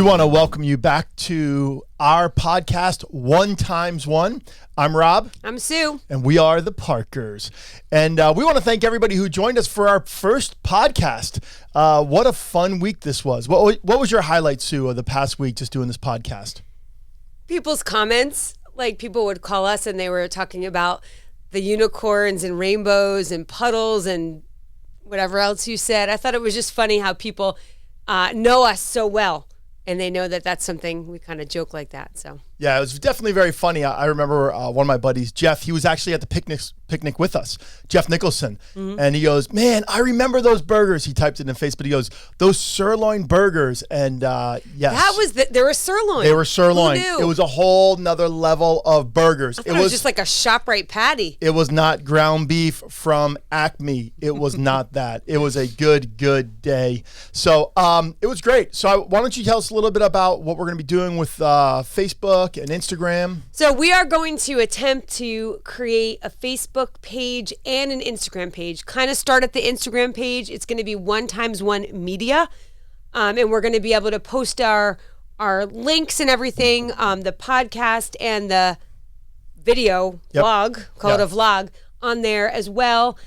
want to welcome you back to our podcast, One Times One. I'm Rob. I'm Sue. And we are the Parkers. And we want to thank everybody who joined us for our first podcast. What a fun week this was. What was your highlight, Sue, of the past week just doing this podcast? People's comments, like people would call us and they were talking about the unicorns and rainbows and puddles and whatever else you said. I thought it was just funny how people know us so well. And they know that that's something we kind of joke like that. So yeah, it was definitely very funny. I remember one of my buddies, Jeff, he was actually at the picnic with us, Jeff Nicholson. Mm-hmm. And he goes, man, I remember those burgers. He typed it in Facebook. He goes, those sirloin burgers. And yes. They were sirloin. They were sirloin. It was a whole nother level of burgers. It was just like a ShopRite patty. It was not ground beef from Acme. It was not that. It was a good day. So it was great. So why don't you tell us a little bit about what we're going to be doing with Facebook and Instagram? So we are going to attempt to create a Facebook page and an Instagram page. Kind of start at the Instagram page. It's going to be One Times One Media. And we're going to be able to post our links and everything, the podcast and the video vlog, call it a vlog, on there as well.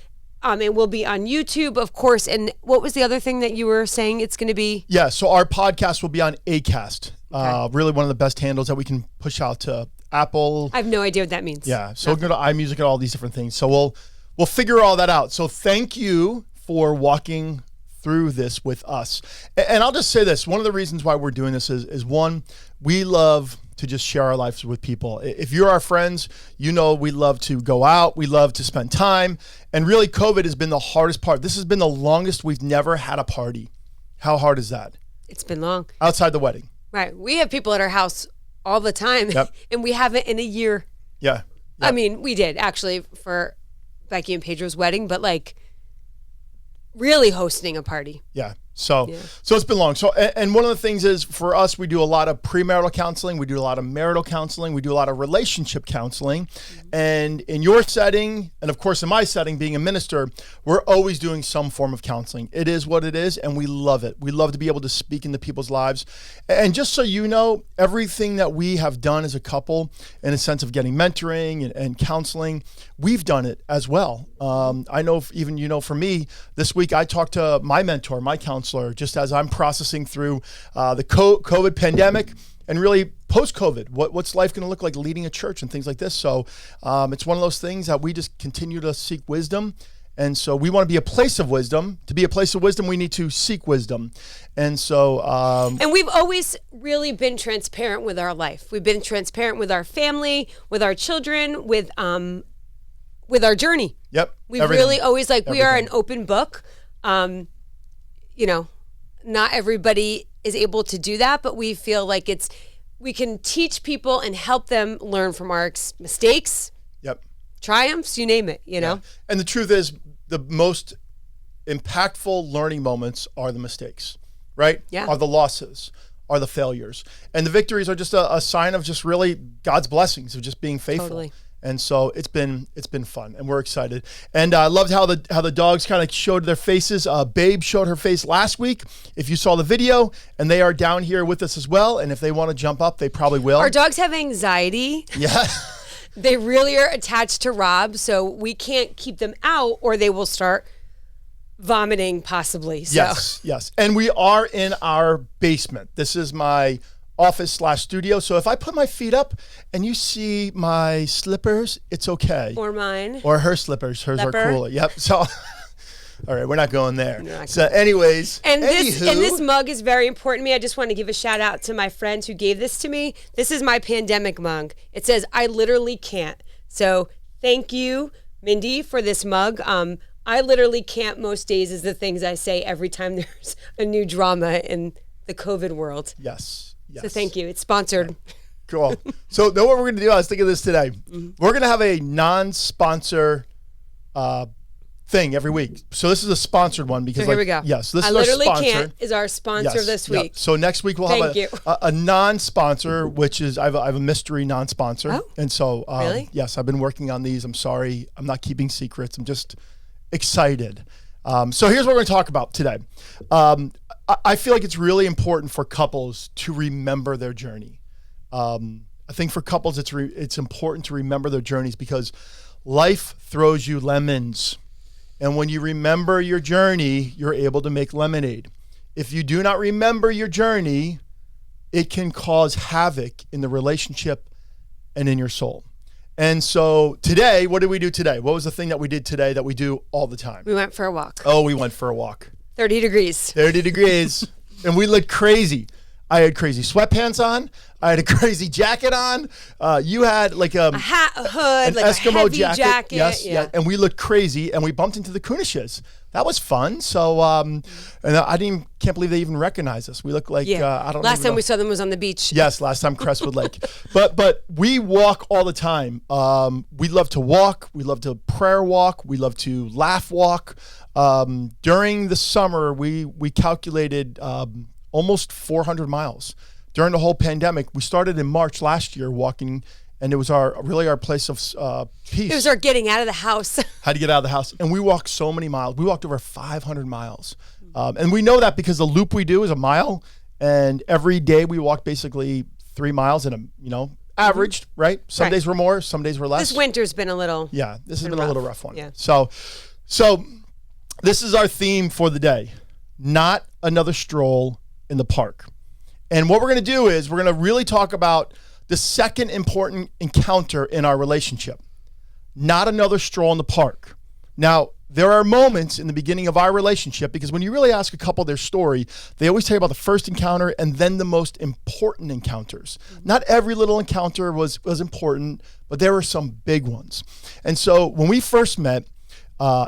It will be on YouTube, of course. And what was the other thing that you were saying it's going to be? Yeah, so our podcast will be on Acast. Okay. Really one of the best handles that we can push out to Apple. I have no idea what that means. Yeah, so go to iMusic and all these different things. So we'll figure all that out. So thank you for walking through this with us. And I'll just say this. One of the reasons why we're doing this is one, we love to just share our lives with people. If you're our friends, you know we love to go out. We love to spend time. And really, COVID has been the hardest part. This has been the longest we've never had a party. How hard is that? It's been long. Outside the wedding. Right. We have people at our house all the time, and we haven't in a year. Yeah. I mean, we did actually for Becky and Pedro's wedding, but like really hosting a party. Yeah. So it's been long. So, and one of the things is for us, we do a lot of premarital counseling. We do a lot of marital counseling. We do a lot of relationship counseling. Mm-hmm. And in your setting, and of course in my setting, being a minister, we're always doing some form of counseling. It is what it is, and we love it. We love to be able to speak into people's lives. And just so you know, everything that we have done as a couple, in a sense of getting mentoring and counseling, we've done it as well. I know even, for me, this week I talked to my mentor, my counselor, just as I'm processing through the COVID pandemic and really post-COVID, what's life going to look like leading a church and things like this. So it's one of those things that we just continue to seek wisdom. And so we want to be a place of wisdom. To be a place of wisdom, we need to seek wisdom. And so... and we've always really been transparent with our life. We've been transparent with our family, with our children, with our journey. Yep. We've really always we are an open book. Not everybody is able to do that, but we feel like we can teach people and help them learn from our mistakes, triumphs, you name it, you know? And the truth is, the most impactful learning moments are the mistakes, right? Yeah. Are the losses, are the failures. And the victories are just a sign of just really God's blessings of just being faithful. Totally. And so it's been fun, and we're excited. And I loved how the dogs kind of showed their faces. Babe showed her face last week, if you saw the video, and they are down here with us as well. And if they want to jump up, they probably will. Our dogs have anxiety. Yeah. They really are attached to Rob, so we can't keep them out or they will start vomiting possibly. So. Yes. And we are in our basement. This is my office/studio. So if I put my feet up and you see my slippers, it's okay. Or mine. Or her slippers. Hers are cooler. Yep. So, all right, we're not going there. So anyways. And this mug is very important to me. I just want to give a shout out to my friends who gave this to me. This is my pandemic mug. It says, I literally can't. So thank you, Mindy, for this mug. I literally can't most days is the things I say every time there's a new drama in the COVID world. Yes. So thank you. It's sponsored. Cool. So know what we're going to do? I was thinking of this today. Mm-hmm. We're going to have a non-sponsor thing every week. So this is a sponsored one because here we go. Yes, this I is our literally sponsor. Can't is our sponsor this week. Yep. So next week we'll have a non-sponsor, which is I have a mystery non-sponsor. Oh, and so really? Yes, I've been working on these. I'm sorry, I'm not keeping secrets. I'm just excited. So here's what we're going to talk about today. I feel like it's really important for couples to remember their journey. I think for couples, it's important to remember their journeys because life throws you lemons. And when you remember your journey, you're able to make lemonade. If you do not remember your journey, it can cause havoc in the relationship and in your soul. And so today, what did we do today? What was the thing that we did today that we do all the time? We went for a walk. Oh, we went for a walk. 30 degrees. 30 degrees. And we looked crazy. I had crazy sweatpants on. I had a crazy jacket on. You had like a hat, a hood, like Eskimo a heavy jacket. Yes, yeah. And we looked crazy, and we bumped into the Kunishes. That was fun. So, and can't believe they even recognized us. We look like I don't. Last time we saw them was on the beach. Yes, last time Crestwood Lake. But we walk all the time. We love to walk. We love to prayer walk. We love to laugh walk. During the summer, we calculated almost 400 miles. During the whole pandemic, we started in March last year walking, and it was our place of peace. It was our getting out of the house. Had to get out of the house. And we walked so many miles. We walked over 500 miles. And we know that because the loop we do is a mile, and every day we walk basically 3 miles in averaged, right? Some days were more, some days were less. This winter's been a little this has been a little rough one. Yeah. So this is our theme for the day. Not another stroll in the park. And what we're going to do is we're going to really talk about the second important encounter in our relationship. Not another stroll in the park. Now, there are moments in the beginning of our relationship, because when you really ask a couple their story, they always tell you about the first encounter and then the most important encounters. Not every little encounter was important, but there were some big ones. And so when we first met,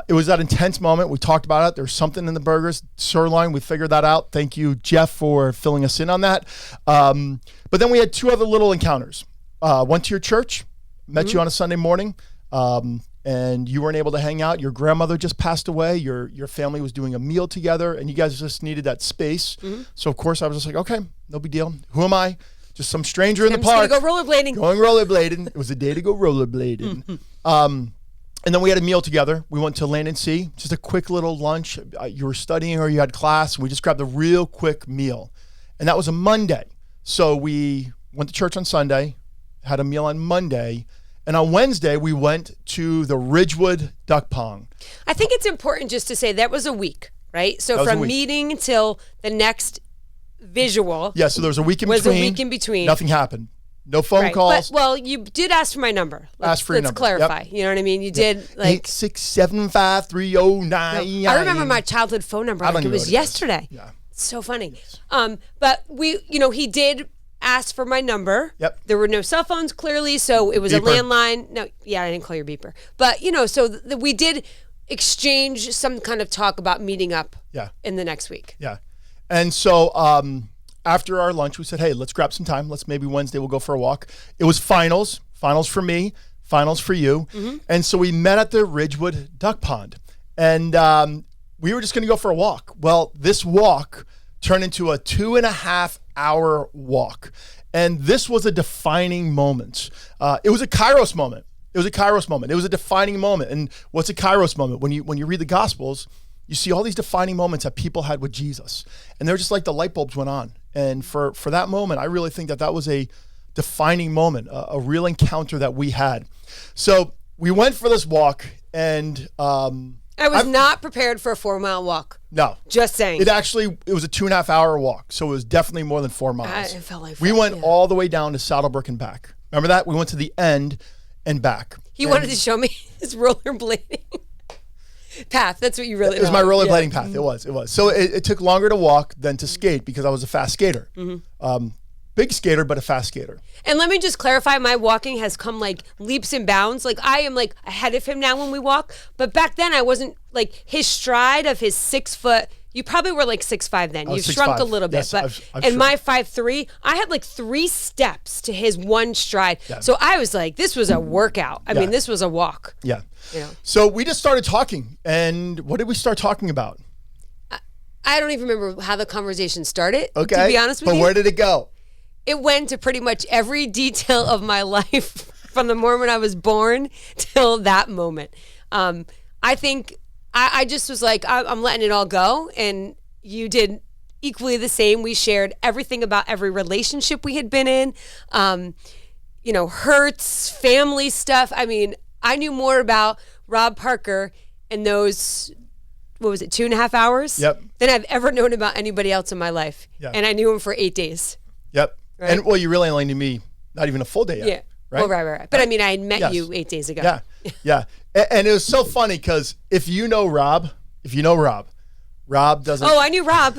it was that intense moment. We talked about it. There was something in the burgers, sirloin. We figured that out. Thank you, Jeff, for filling us in on that. But then we had two other little encounters. Went to your church, met you on a Sunday morning, and you weren't able to hang out. Your grandmother just passed away. Your family was doing a meal together, and you guys just needed that space. So, of course, I was just like, okay, no big deal. Who am I? Just some stranger in the park. I'm just going to go rollerblading. Going rollerblading. It was a day to go rollerblading. And then we had a meal together. We went to Land and Sea, just a quick little lunch. You were studying or you had class. And we just grabbed a real quick meal. And that was a Monday. So we went to church on Sunday, had a meal on Monday. And on Wednesday, we went to the Ridgewood Duck Pond. I think it's important just to say that was a week, right? So from meeting till the next visual. Yeah, so there was a week in between. Was a week in between. Nothing happened. No phone calls. But, you did ask for my number. Let's clarify. Yep. You know what I mean? You did like 8675309. I remember my childhood phone number. Like it was yesterday. Yeah. It's so funny. But he did ask for my number. Yep. There were no cell phones clearly, so it was a landline. No, I didn't call your beeper. But so we did exchange some kind of talk about meeting up. Yeah. In the next week. Yeah. And so after our lunch, we said, hey, let's grab some time. Maybe Wednesday we'll go for a walk. It was finals for me, finals for you. And so we met at the Ridgewood Duck Pond. And we were just going to go for a walk. Well, this walk turned into a 2.5-hour walk. And this was a defining moment. It was a Kairos moment. It was a defining moment. And what's a Kairos moment? When you read the Gospels, you see all these defining moments that people had with Jesus. And they're just like the light bulbs went on. And for that moment, I really think that was a defining moment, a real encounter that we had. So we went for this walk, and I was not prepared for a 4-mile walk. No. Just saying. It was a 2.5-hour walk, so it was definitely more than 4 miles. It felt like we went all the way down to Saddlebrook and back. Remember that? We went to the end and back. He wanted to show me his rollerblading path. That's what you really. It was my rollerblading path. It was. So it took longer to walk than to skate because I was a fast skater. Big skater, but a fast skater. And let me just clarify, my walking has come like leaps and bounds. Like I am like ahead of him now when we walk. But back then I wasn't like his stride of his 6 foot. You probably were like 6'5" then. You've shrunk a little bit. Yes, but I've and my 5'3", I had like 3 steps to his 1 stride. Yeah. So I was like, this was a workout. I mean, this was a walk. Yeah. So we just started talking. And what did we start talking about? I don't even remember how the conversation started, okay, to be honest with you. But where did it go? It went to pretty much every detail of my life from the moment I was born till that moment. I think I just was like, I'm letting it all go. And you did equally the same. We shared everything about every relationship we had been in, hurts, family stuff. I mean, I knew more about Rob Parker in those, 2.5 hours? Yep. Than I've ever known about anybody else in my life. Yeah. And I knew him for 8 days. Yep. Right? And you really only knew me not even a full day yet. Yeah. Right? Well, right. But I mean, I had met you 8 days ago. Yeah. Yeah. And it was so funny because if you know Rob, Rob doesn't. Oh, I knew Rob.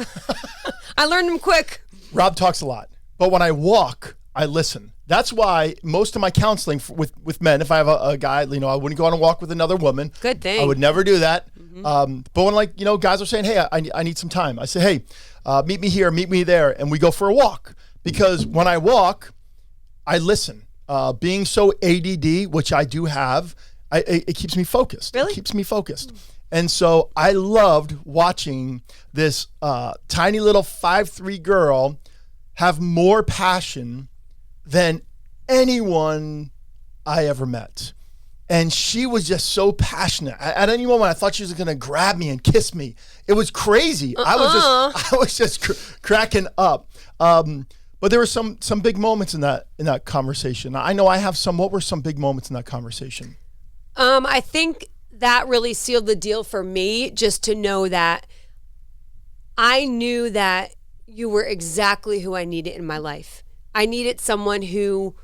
I learned him quick. Rob talks a lot. But when I walk, I listen. That's why most of my counseling with men, if I have a guy, I wouldn't go on a walk with another woman. Good thing. I would never do that. Mm-hmm. But when guys are saying, hey, I need some time. I say, hey, meet me here, meet me there. And we go for a walk. Because when I walk, I listen. Being so ADD, which I do have, it keeps me focused. Really? It keeps me focused. And so I loved watching this tiny little 5'3" girl have more passion than anyone I ever met. And she was just so passionate. At any moment, I thought she was going to grab me and kiss me. It was crazy. I was just cracking up. But there were some big moments in that conversation. I know I have some. What were some big moments in that conversation? I think that really sealed the deal for me, just to know that I knew that you were exactly who I needed in my life. I needed someone who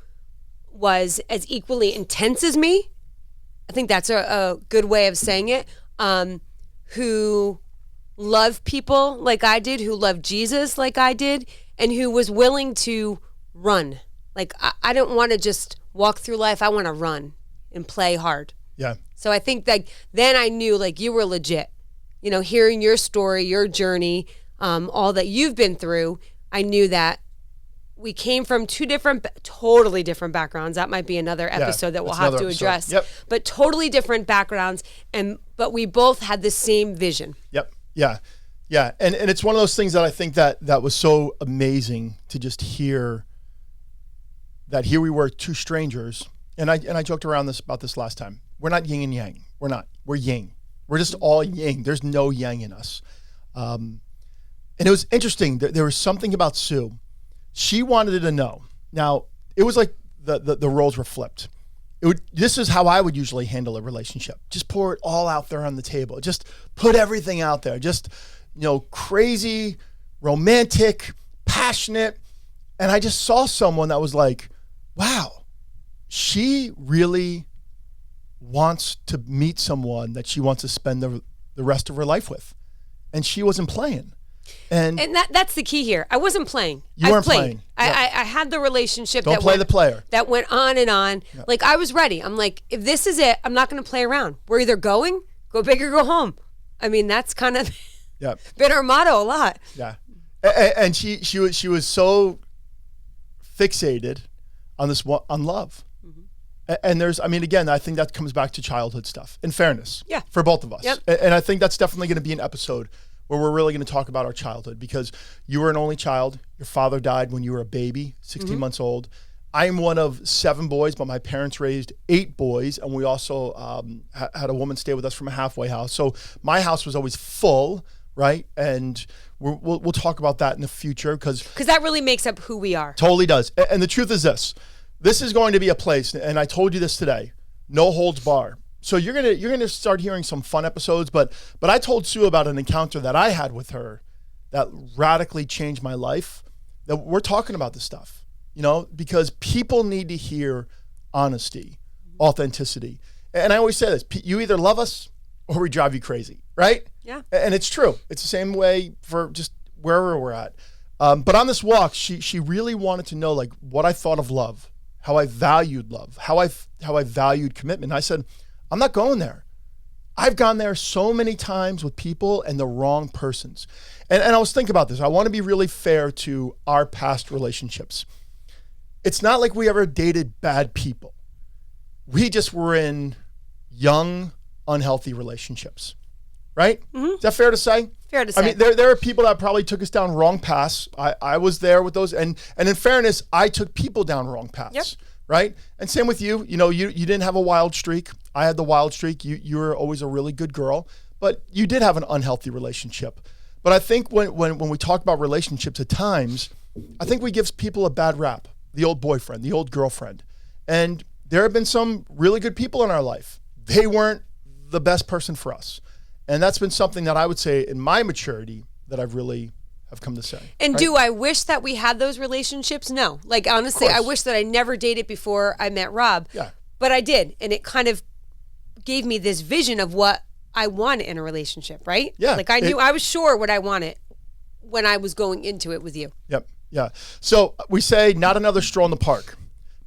was as equally intense as me. I think that's a good way of saying it. Who loved people like I did, who loved Jesus like I did, and who was willing to run. Like, I don't want to just walk through life. I want to run and play hard. Yeah. So I think that then I knew, like, you were legit. Hearing your story, your journey, all that you've been through, I knew that we came from two totally different backgrounds. That might be another episode that we'll have to address. Yep. But totally different backgrounds, but we both had the same vision. Yep. Yeah. Yeah. And it's one of those things that I think that was so amazing to just hear that here we were, two strangers. And I joked around about this last time. We're not yin and yang. We're not. We're yin. We're just all yang. There's no yang in us. And it was interesting. There was something about Sue. She wanted to know. Now, it was like the roles were flipped. This is how I would usually handle a relationship. Just pour it all out there on the table. Just put everything out there. Just, crazy, romantic, passionate. And I just saw someone that was like, wow, she really wants to meet someone that she wants to spend the rest of her life with. And she wasn't playing. And that's the key here. I wasn't playing. You weren't playing. I had the relationship. Don't play the player. That went on and on. Yep. Like, I was ready. I'm like, if this is it, I'm not going to play around. We're either go big or go home. I mean, that's kind of been our motto a lot. Yeah. And she was so fixated on love. Mm-hmm. And again, I think that comes back to childhood stuff. In fairness. Yeah. For both of us. Yep. And I think that's definitely going to be an episode where we're really going to talk about our childhood, because you were an only child. Your father died when you were a baby, 16 months old. I'm one of 7 boys, but my parents raised 8 boys, and we also had a woman stay with us from a halfway house. So my house was always full, right? And we'll talk about that in the future, because that really makes up who we are. Totally does. And the truth is this is going to be a place, and I told you this today, no holds bar. So you're gonna start hearing some fun episodes, but I told Sue about an encounter that I had with her that radically changed my life. That we're talking about this stuff, because people need to hear honesty, authenticity. And I always say this: you either love us or we drive you crazy, right? Yeah. And it's true. It's the same way for just wherever we're at. But on this walk, she really wanted to know, like, what I thought of love, how I valued love, how I valued commitment. And I said, I'm not going there. I've gone there so many times with people and the wrong persons. And I was thinking about this. I want to be really fair to our past relationships. It's not like we ever dated bad people. We just were in young, unhealthy relationships, right? Mm-hmm. Is that fair to say? Fair to say. I mean, there are people that probably took us down wrong paths. I was there with those. And in fairness, I took people down wrong paths. Yep. Right? And same with you. You didn't have a wild streak. I had the wild streak. You were always a really good girl. but you did have an unhealthy relationship. But I think when we talk about relationships at times, I think we give people a bad rap. The old boyfriend, the old girlfriend. And there have been some really good people in our life. They weren't the best person for us. And that's been something that I would say in my maturity that I've really have come to say. And right? do I wish that we had those relationships? No. Like, honestly, I wish that I never dated before I met Rob. Yeah. But I did. And it kind of gave me this vision of what I wanted in a relationship, right? Yeah. Like, I was sure what I wanted when I was going into it with you. Yep. Yeah. So we say not another stroll in the park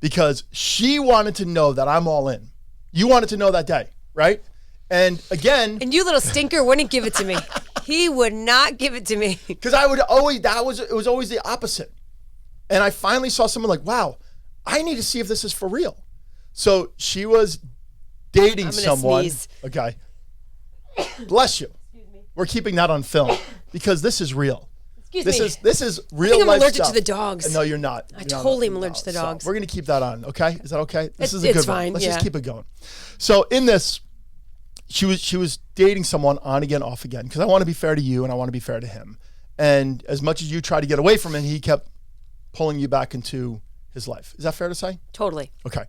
because she wanted to know that I'm all in. You wanted to know that day, right? And again. And you little stinker wouldn't give it to me. He would not give it to me. Because I would always, it was always the opposite. And I finally saw someone like, wow, I need to see if this is for real. So she was dating someone. Sneeze. Okay. Bless you. We're keeping that on film because this is real. Excuse me. This is real I think I'm life allergic stuff. to the dogs. No, you're not. I totally am allergic to the dogs. So we're gonna keep that on. Okay, is that okay? This is a it's good fine, one. Let's yeah. just keep it going. So in this, she was dating someone on again, off again because I want to be fair to you and I want to be fair to him. And as much as you try to get away from it, he kept pulling you back into his life. Is that fair to say? Totally. Okay.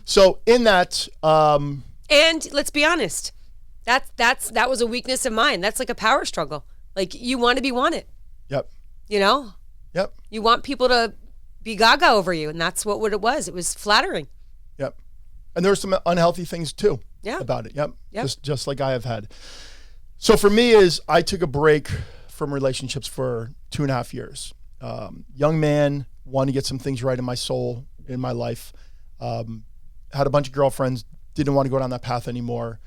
So in that, and let's be honest, that was a weakness of mine. That's like a power struggle. Like, you want to be wanted. Yep. You know? Yep. You want people to be gaga over you, and that's what it was. It was flattering. Yep. And there were some unhealthy things too. Yeah. About it. Yep. Yep. Just like I have had. So for me is I took a break from relationships for 2.5 years. Young man, wanted to get some things right in my soul, in my life. Had a bunch of girlfriends, didn't want to go down that path anymore.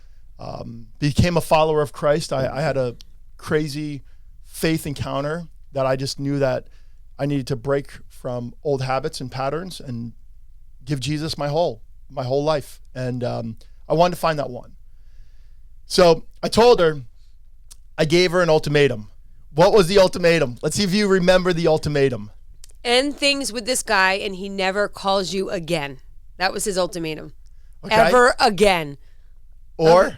Became a follower of Christ. I had a crazy faith encounter that I just knew that I needed to break from old habits and patterns and give Jesus my whole life. And I wanted to find that one. So I told her, I gave her an ultimatum. What was the ultimatum? Let's see if you remember the ultimatum. End things with this guy, and he never calls you again. That was his ultimatum. Okay. Ever again. Or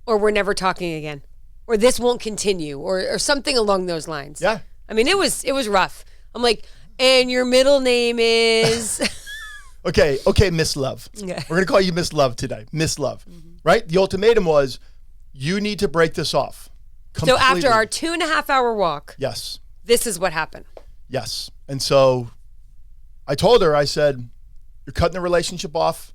we're never talking again. Or this won't continue. Or something along those lines. Yeah. I mean, it was rough. I'm like, and your middle name is... Okay, Miss Love. Yeah. We're going to call you Miss Love today. Miss Love. Right? The ultimatum was, you need to break this off. So Completely. after our 2.5-hour walk, yes, this is what happened. yes. And so I told her, I said, you're cutting the relationship off.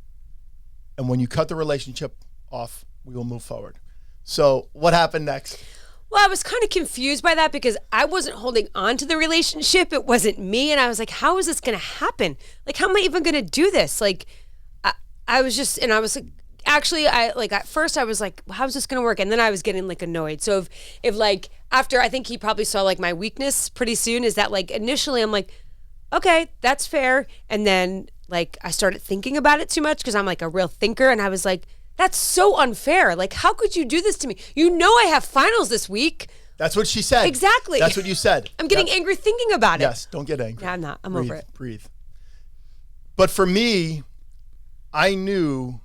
And when you cut the relationship off, we will move forward. So what happened next? Well, I was kind of confused by that because I wasn't holding on to the relationship. It wasn't me. And I was like, how is this going to happen? Like, how am I even going to do this? Like, I was like, actually, at first I was like, well, how's this going to work? And then I was getting like annoyed. So if like, after, I think he probably saw like my weakness pretty soon, is that like initially I'm like, okay, that's fair. And then like I started thinking about it too much because I'm like a real thinker. And I was like, that's so unfair. Like, how could you do this to me? You know, I have finals this week. That's what she said. Exactly. That's what you said. I'm getting angry thinking about it. Yes, don't get angry. Yeah, I'm not. I'm breathe, over it. Breathe. But for me, I knew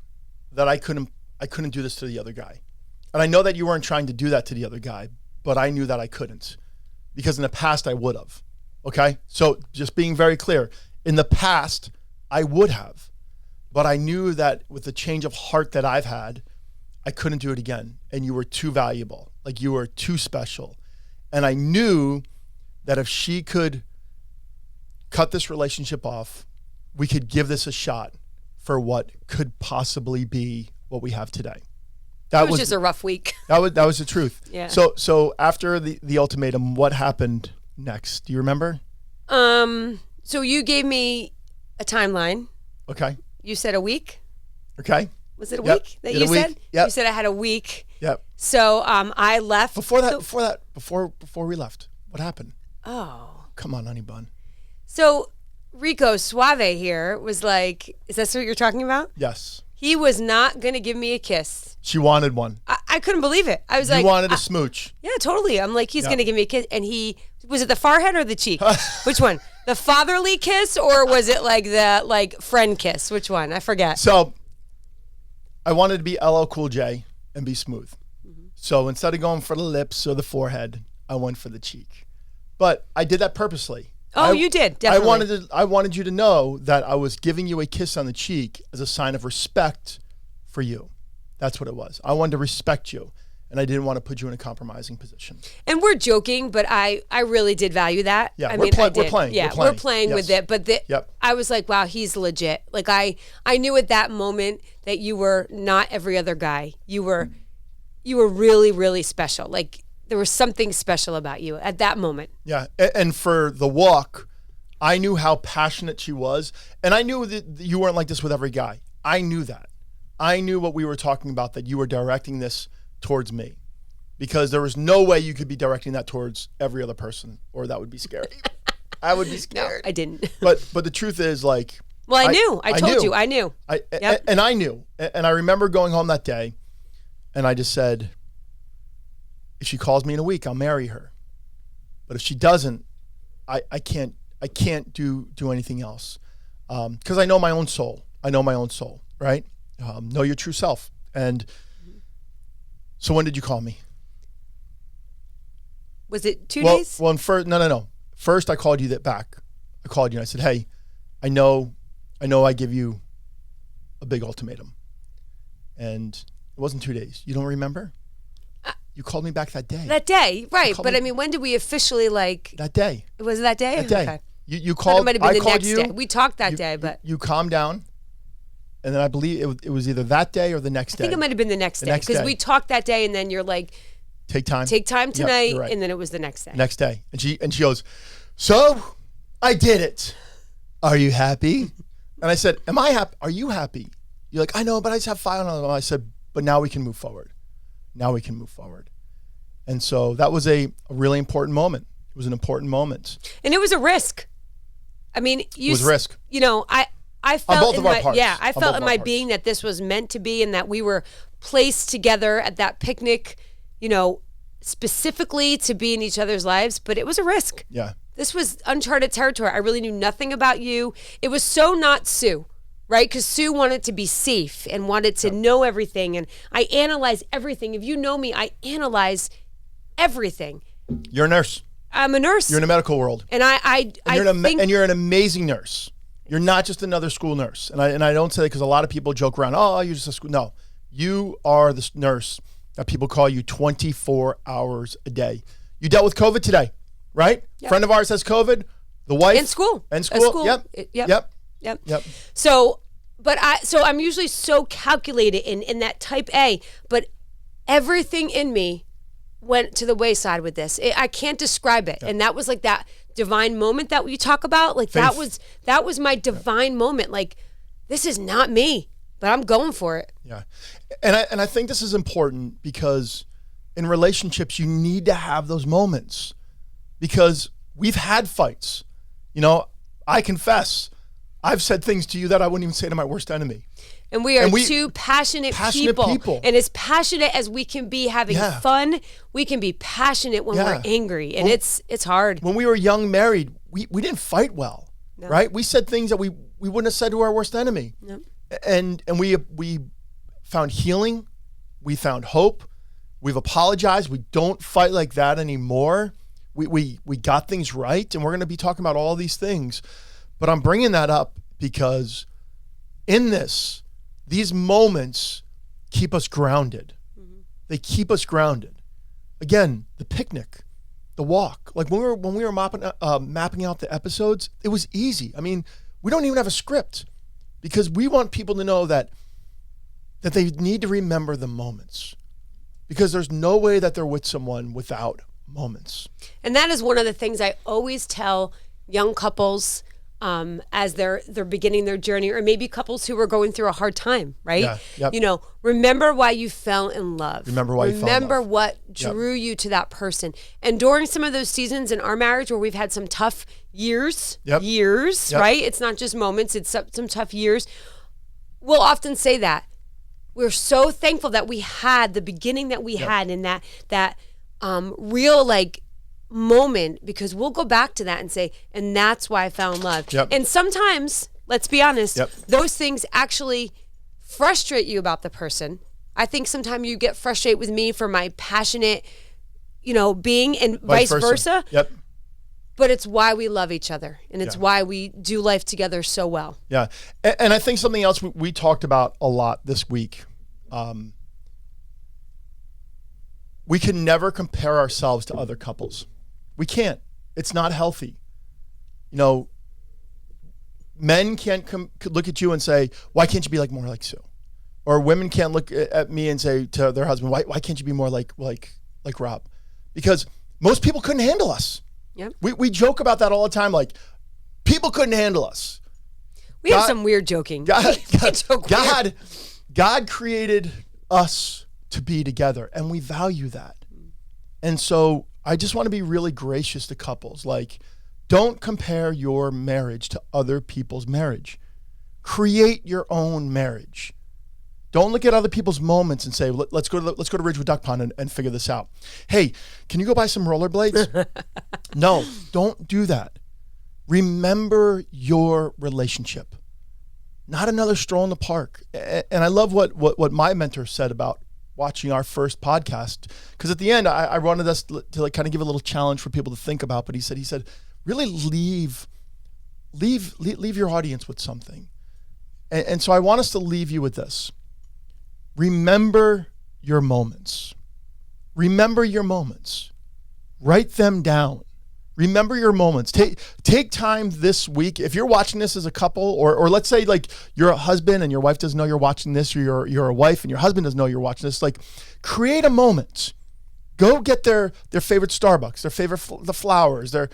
that I couldn't do this to the other guy. And I know that you weren't trying to do that to the other guy, but I knew that I couldn't. Because in the past I would have. Okay? So just being very clear, in the past I would have. But I knew that with the change of heart that I've had, I couldn't do it again. And you were too valuable. Like, you were too special. And I knew that if she could cut this relationship off, we could give this a shot for what could possibly be what we have today. That was just a rough week. That was the truth. Yeah. So after the ultimatum, what happened next? Do you remember? So you gave me a timeline. Okay. You said a week. Okay. Was it a Yep. week that You you had a week. said? Yep. You said I had a week. Yep. So I left. Before we left, what happened? Oh. Come on, honey bun. So Rico Suave here was like, is that what you're talking about? Yes. He was not going to give me a kiss. She wanted one. I couldn't believe it. I was You like, wanted a smooch. yeah, totally. I'm like, he's Yeah. going to give me a kiss. And was it the forehead or the cheek? Which one? The fatherly kiss, or was it like the friend kiss? Which one? I forget. So I wanted to be LL Cool J and be smooth. So instead of going for the lips or the forehead, I went for the cheek. But I did that purposely. Oh, you did, definitely. I wanted you to know that I was giving you a kiss on the cheek as a sign of respect for you. That's what it was. I wanted to respect you, and I didn't want to put you in a compromising position. And we're joking, but I really did value that. Yeah, I we're mean, I did. we're playing. Yeah, we're playing yes. with it. But I was like, wow, he's legit. Like I knew at that moment that you were not every other guy. You were really, really special. Like there was something special about you at that moment. Yeah, and for the walk, I knew how passionate she was, and I knew that you weren't like this with every guy. I knew that. I knew what we were talking about, that you were directing this towards me, because there was no way you could be directing that towards every other person, or that would be scary. I would be scared. No, I didn't. But the truth is, like, well, I knew. I told you. I knew. Yep. And I knew. And I remember going home that day, and I just said, if she calls me in a week, I'll marry her. But if she doesn't, I can't do anything else, because I know my own soul. I know my own soul, right? Know your true self. And so when did you call me? Was it 2 days? Well, no. First, I called you back. I called you and I said, hey, I know I give you a big ultimatum. And it wasn't 2 days. You don't remember? You called me back that day. That day, right. But I mean, when did we officially like... That day. Was it that day? That day. Okay. You called. It might have been the next you, day. We talked that day, but... You calmed down. And then I believe it was either that day or the next day. I think it might have been the next day. Because we talked that day and then you're like... Take time tonight. Yep, right. And then it was the next day. Next day. And she goes, so I did it. Are you happy? And I said, am I happy? Are you happy? You're like, I know, but I just have 5 on them. I said, but now we can move forward. And so that was a really important moment. It was an important moment. And it was a risk. I mean, it was a risk. You know, I felt on both of our parts. Yeah, I felt in my being that this was meant to be, and that we were placed together at that picnic, you know, specifically to be in each other's lives, but it was a risk. Yeah. This was uncharted territory. I really knew nothing about you. It was so not Sue, right? Because Sue wanted to be safe and wanted to know everything, and I analyze everything. If you know me, I analyze everything. You're a nurse. I'm a nurse. You're in the medical world. And you're an amazing nurse. You're not just another school nurse. And I don't say that because a lot of people joke around, oh, you're just a school. No, you are the nurse that people call you 24 hours a day. You dealt with COVID today, right? Yep. Friend of ours has COVID. The wife. And school. Yep. So I'm usually so calculated in that type A, but everything in me went to the wayside with this. I can't describe it. Yep. And that was like that divine moment that you talk about. Like Faith. that was my divine moment. Like, this is not me, but I'm going for it. Yeah. And I think this is important because in relationships, you need to have those moments, because we've had fights. You know, I confess, I've said things to you that I wouldn't even say to my worst enemy. And we are two passionate people. And as passionate as we can be having fun, we can be passionate when we're angry. And it's hard. When we were young married, we didn't fight well, right? We said things that we wouldn't have said to our worst enemy. No. And we found healing. We found hope. We've apologized. We don't fight like that anymore. We got things right. And we're going to be talking about all these things. But I'm bringing that up because in these moments keep us grounded. Mm-hmm. They keep us grounded. Again, the picnic, the walk. Like when we were mapping out the episodes, it was easy. I mean, we don't even have a script because we want people to know that they need to remember the moments, because there's no way that they're with someone without moments. And that is one of the things I always tell young couples as they're beginning their journey, or maybe couples who are going through a hard time, right? Yeah, yep. You know, remember why you fell in love. Remember what drew you to that person. And during some of those seasons in our marriage where we've had some tough years, right? It's not just moments, it's some tough years. We'll often say that. We're so thankful that we had the beginning that we had in that real like moment, because we'll go back to that and say, and that's why I fell in love. Yep. And sometimes, let's be honest, those things actually frustrate you about the person, I think sometimes you get frustrated with me for my passionate, being, and vice versa. Yep. But it's why we love each other, and it's why we do life together so well. Yeah. And I think something else we talked about a lot this week, we can never compare ourselves to other couples. We can't. It's not healthy. Men can't look at you and say, why can't you be more like Sue? Or women can't look at me and say to their husband, why can't you be more like Rob? Because most people couldn't handle us. Yep. We joke about that all the time. People couldn't handle us. We have some weird joking. God created us to be together, and we value that. And so I just want to be really gracious to couples. Don't compare your marriage to other people's marriage. Create your own marriage. Don't look at other people's moments and say, let's go to Ridgewood Duck Pond and figure this out. Hey, can you go buy some rollerblades? No, don't do that. Remember your relationship, not another stroll in the park. And I love what my mentor said about watching our first podcast, because at the end I wanted us to kind of give a little challenge for people to think about. But he said, really leave your audience with something. And so I want us to leave you with this. Remember your moments. Remember your moments. Write them down. Remember your moments. Take time this week. If you're watching this as a couple, or let's say you're a husband and your wife doesn't know you're watching this, or you're a wife and your husband doesn't know you're watching this, create a moment. Go get their favorite Starbucks, their favorite the flowers, their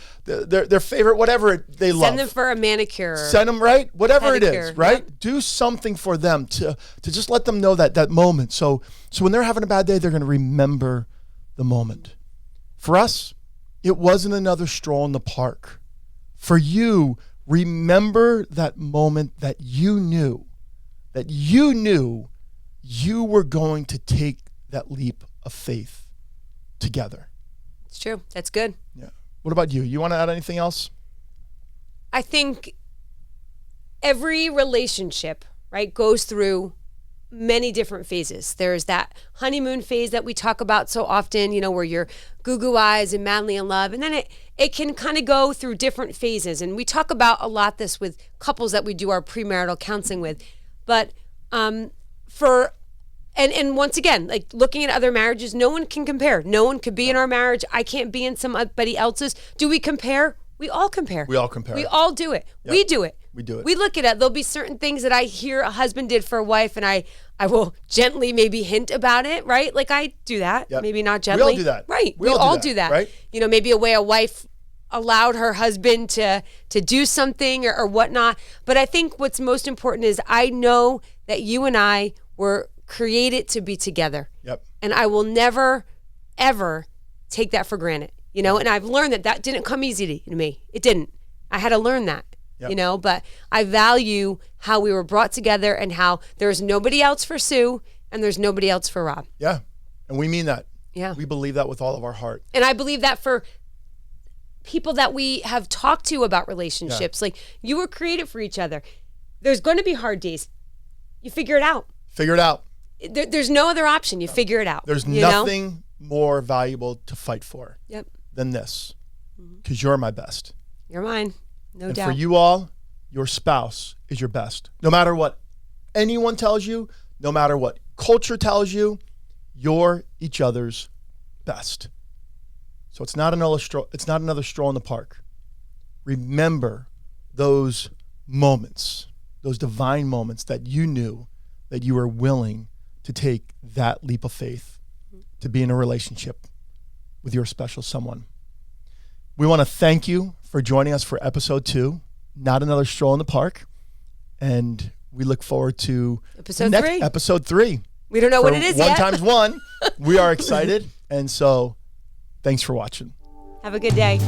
favorite whatever they love. Send them for a manicure. Send them, right? Whatever pedicure, it is, right? Yep. Do something for them to just let them know that moment. So when they're having a bad day, they're going to remember the moment. For us, it wasn't another stroll in the park. For you, remember that moment that you knew you were going to take that leap of faith together. It's true. That's good. Yeah. What about you? You want to add anything else? I think every relationship, right, goes through many different phases. There's that honeymoon phase that we talk about so often, where you're goo-goo eyes and madly in love. And then it can kind of go through different phases. And we talk about a lot this with couples that we do our premarital counseling with. But And once again, looking at other marriages, no one can compare. No one could be in our marriage. I can't be in somebody else's. Do we compare? We all compare. We all compare. We all do it. Yep. We do it. We do it. We look at it. There'll be certain things that I hear a husband did for a wife, and I will gently maybe hint about it, right? I do that. Yep. Maybe not gently. We all do that. Right. We all do that. Right? Maybe a way a wife allowed her husband to do something or whatnot. But I think what's most important is I know that you and I were created to be together. Yep. And I will never, ever take that for granted, and I've learned that didn't come easy to me. It didn't. I had to learn that, yep. But I value how we were brought together and how there's nobody else for Sue and there's nobody else for Rob. Yeah. And we mean that. Yeah. We believe that with all of our heart. And I believe that for people that we have talked to about relationships, you were created for each other. There's going to be hard days. You figure it out. Figure it out. There's no other option. You figure it out. There's nothing more valuable to fight for than this, because you're my best. You're mine, no doubt. And for you all, your spouse is your best. No matter what anyone tells you, no matter what culture tells you, you're each other's best. So it's not another stroll in the park. Remember those moments, those divine moments that you knew that you were willing to take that leap of faith to be in a relationship with your special someone. We want to thank you for joining us for episode 2, Not Another Stroll in the Park. And we look forward to episode 3. We don't know what it is yet. 1 times 1. We are excited. And so thanks for watching. Have a good day.